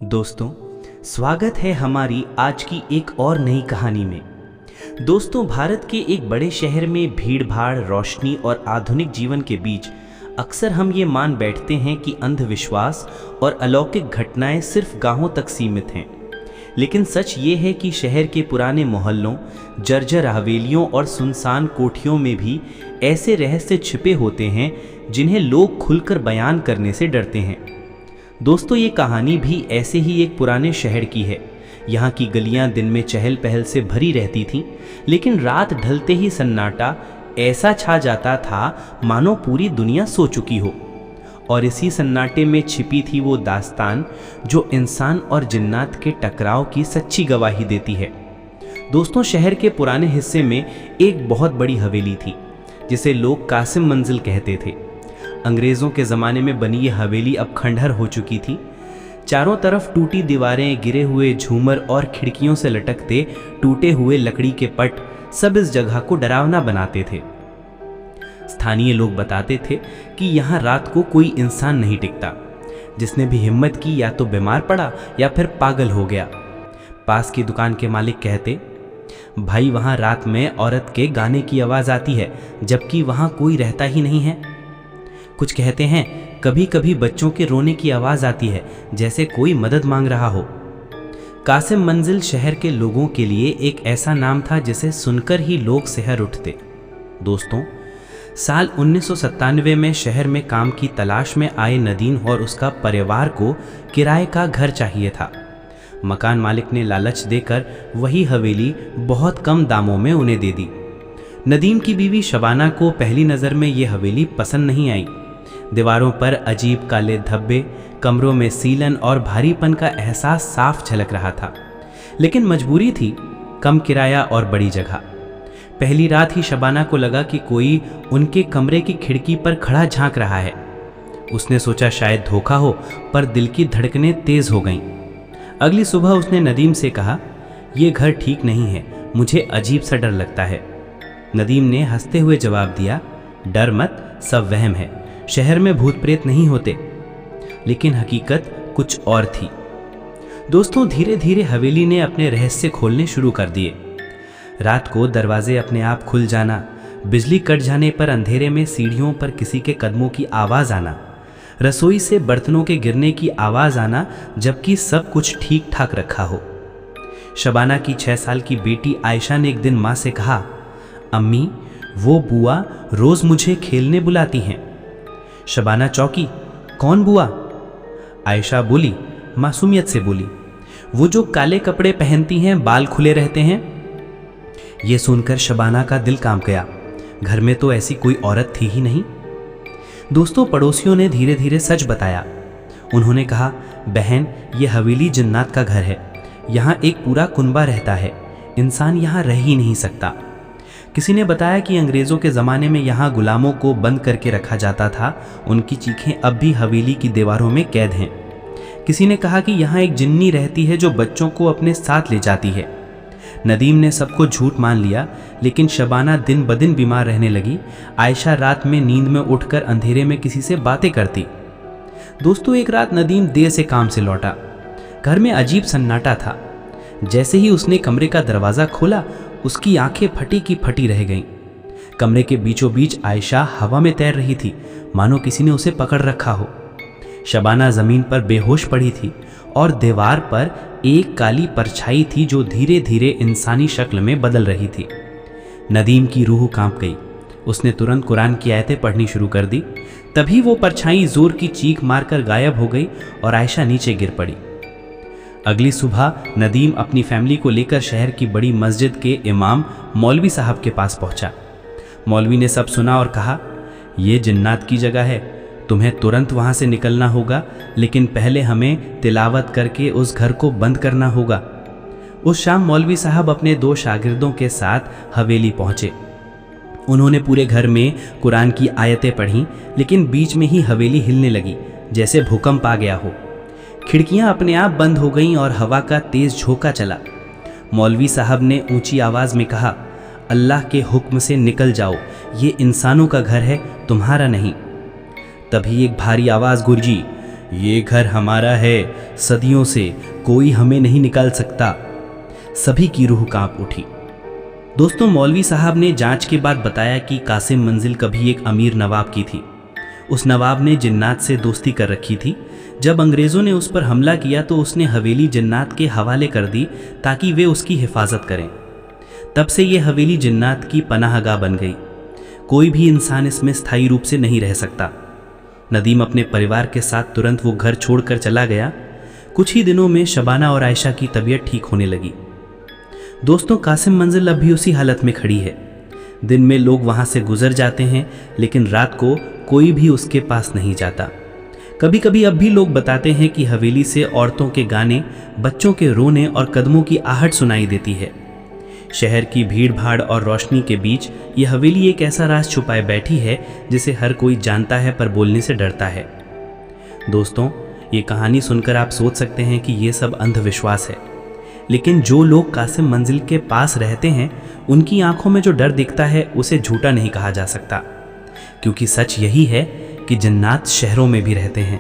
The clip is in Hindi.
दोस्तों, स्वागत है हमारी आज की एक और नई कहानी में। दोस्तों, भारत के एक बड़े शहर में भीड़ भाड़, रोशनी और आधुनिक जीवन के बीच अक्सर हम ये मान बैठते हैं कि अंधविश्वास और अलौकिक घटनाएं सिर्फ गांवों तक सीमित हैं। लेकिन सच ये है कि शहर के पुराने मोहल्लों, जर्जर हवेलियों और सुनसान कोठियों में भी ऐसे रहस्य छिपे होते हैं जिन्हें लोग खुलकर बयान करने से डरते हैं। दोस्तों, ये कहानी भी ऐसे ही एक पुराने शहर की है। यहाँ की गलियाँ दिन में चहल पहल से भरी रहती थीं, लेकिन रात ढलते ही सन्नाटा ऐसा छा जाता था मानो पूरी दुनिया सो चुकी हो। और इसी सन्नाटे में छिपी थी वो दास्तान जो इंसान और जिन्नात के टकराव की सच्ची गवाही देती है। दोस्तों, शहर के पुराने हिस्से में एक बहुत बड़ी हवेली थी जिसे लोग कासिम मंजिल कहते थे। अंग्रेज़ों के ज़माने में बनी ये हवेली अब खंडहर हो चुकी थी। चारों तरफ टूटी दीवारें, गिरे हुए झूमर और खिड़कियों से लटकते टूटे हुए लकड़ी के पट सब इस जगह को डरावना बनाते थे। स्थानीय लोग बताते थे कि यहाँ रात को कोई इंसान नहीं टिकता। जिसने भी हिम्मत की या तो बीमार पड़ा या फिर पागल हो गया। पास की दुकान के मालिक कहते, भाई वहाँ रात में औरत के गाने की आवाज़ आती है, जबकि वहाँ कोई रहता ही नहीं है। कुछ कहते हैं कभी कभी बच्चों के रोने की आवाज़ आती है, जैसे कोई मदद मांग रहा हो। कासिम मंजिल शहर के लोगों के लिए एक ऐसा नाम था जिसे सुनकर ही लोग सिहर उठते। दोस्तों, साल 1997 में शहर में काम की तलाश में आए नदीम और उसका परिवार को किराए का घर चाहिए था। मकान मालिक ने लालच देकर वही हवेली बहुत कम दामों में उन्हें दे दी। नदीम की बीवी शबाना को पहली नज़र में ये हवेली पसंद नहीं आई। दीवारों पर अजीब काले धब्बे, कमरों में सीलन और भारीपन का एहसास साफ झलक रहा था। लेकिन मजबूरी थी, कम किराया और बड़ी जगह। पहली रात ही शबाना को लगा कि कोई उनके कमरे की खिड़की पर खड़ा झांक रहा है। उसने सोचा शायद धोखा हो, पर दिल की धड़कनें तेज हो गईं। अगली सुबह उसने नदीम से कहा, यह घर ठीक नहीं है, मुझे अजीब सा डर लगता है। नदीम ने हंसते हुए जवाब दिया, डर मत, सब वहम है, शहर में भूत प्रेत नहीं होते। लेकिन हकीकत कुछ और थी। दोस्तों, धीरे धीरे हवेली ने अपने रहस्य खोलने शुरू कर दिए। रात को दरवाजे अपने आप खुल जाना, बिजली कट जाने पर अंधेरे में सीढ़ियों पर किसी के कदमों की आवाज़ आना, रसोई से बर्तनों के गिरने की आवाज़ आना, जबकि सब कुछ ठीक ठाक रखा हो। शबाना की 6 साल की बेटी आयशा ने एक दिन माँ से कहा, अम्मी, वो बुआ रोज़ मुझे खेलने बुलाती हैं। शबाना चौंकी, कौन बुआ? आयशा बोली, मासूमियत से बोली, वो जो काले कपड़े पहनती हैं, बाल खुले रहते हैं। ये सुनकर शबाना का दिल कांप गया। घर में तो ऐसी कोई औरत थी ही नहीं। दोस्तों, पड़ोसियों ने धीरे धीरे सच बताया। उन्होंने कहा, बहन, ये हवेली जिन्नात का घर है। यहाँ एक पूरा कुनबा रहता है, इंसान यहाँ रह ही नहीं सकता। किसी ने बताया कि अंग्रेज़ों के ज़माने में यहाँ गुलामों को बंद करके रखा जाता था। उनकी चीखें अब भी हवेली की दीवारों में कैद हैं। किसी ने कहा कि यहाँ एक जिन्नी रहती है जो बच्चों को अपने साथ ले जाती है। नदीम ने सबको झूठ मान लिया, लेकिन शबाना दिन ब दिन बीमार रहने लगी। आयशा रात में नींद में उठकर अंधेरे में किसी से बातें करती। दोस्तों, एक रात नदीम देर से काम से लौटा। घर में अजीब सन्नाटा था। जैसे ही उसने कमरे का दरवाज़ा खोला, उसकी आंखें फटी की फटी रह गईं। कमरे के बीचों बीच आयशा हवा में तैर रही थी, मानो किसी ने उसे पकड़ रखा हो। शबाना ज़मीन पर बेहोश पड़ी थी और दीवार पर एक काली परछाई थी जो धीरे धीरे इंसानी शक्ल में बदल रही थी। नदीम की रूह कांप गई। उसने तुरंत कुरान की आयतें पढ़नी शुरू कर दी। तभी वो परछाई जोर की चीख मारकर गायब हो गई और आयशा नीचे गिर पड़ी। अगली सुबह नदीम अपनी फैमिली को लेकर शहर की बड़ी मस्जिद के इमाम मौलवी साहब के पास पहुंचा। मौलवी ने सब सुना और कहा, यह जिन्नात की जगह है, तुम्हें तुरंत वहां से निकलना होगा, लेकिन पहले हमें तिलावत करके उस घर को बंद करना होगा। उस शाम मौलवी साहब अपने 2 शागिर्दों के साथ हवेली पहुंचे। उन्होंने पूरे घर में कुरान की आयतें पढ़ीं, लेकिन बीच में ही हवेली हिलने लगी, जैसे भूकंप आ गया हो। खिड़कियां अपने आप बंद हो गईं और हवा का तेज झोंका चला। मौलवी साहब ने ऊंची आवाज़ में कहा, अल्लाह के हुक्म से निकल जाओ, ये इंसानों का घर है, तुम्हारा नहीं। तभी एक भारी आवाज़ गूंजी, ये घर हमारा है, सदियों से कोई हमें नहीं निकाल सकता। सभी की रूह कांप उठी। दोस्तों, मौलवी साहब ने जांच के बाद बताया कि कासिम मंजिल कभी एक अमीर नवाब की थी। उस नवाब ने जिन्नात से दोस्ती कर रखी थी। जब अंग्रेज़ों ने उस पर हमला किया तो उसने हवेली जिन्नात के हवाले कर दी ताकि वे उसकी हिफाजत करें। तब से ये हवेली जिन्नात की पनाहगाह बन गई। कोई भी इंसान इसमें स्थायी रूप से नहीं रह सकता। नदीम अपने परिवार के साथ तुरंत वो घर छोड़कर चला गया। कुछ ही दिनों में शबाना और आयशा की तबीयत ठीक होने लगी। दोस्तों, कासिम मंजिल अब भी उसी हालत में खड़ी है। दिन में लोग वहाँ से गुजर जाते हैं, लेकिन रात को कोई भी उसके पास नहीं जाता। कभी कभी अब भी लोग बताते हैं कि हवेली से औरतों के गाने, बच्चों के रोने और कदमों की आहट सुनाई देती है। शहर की भीड़ भाड़ और रोशनी के बीच ये हवेली एक ऐसा राज छुपाए बैठी है जिसे हर कोई जानता है पर बोलने से डरता है। दोस्तों, ये कहानी सुनकर आप सोच सकते हैं कि ये सब अंधविश्वास है, लेकिन जो लोग कासिम मंजिल के पास रहते हैं उनकी आंखों में जो डर दिखता है उसे झूठा नहीं कहा जा सकता, क्योंकि सच यही है कि जिन्नात शहरों में भी रहते हैं।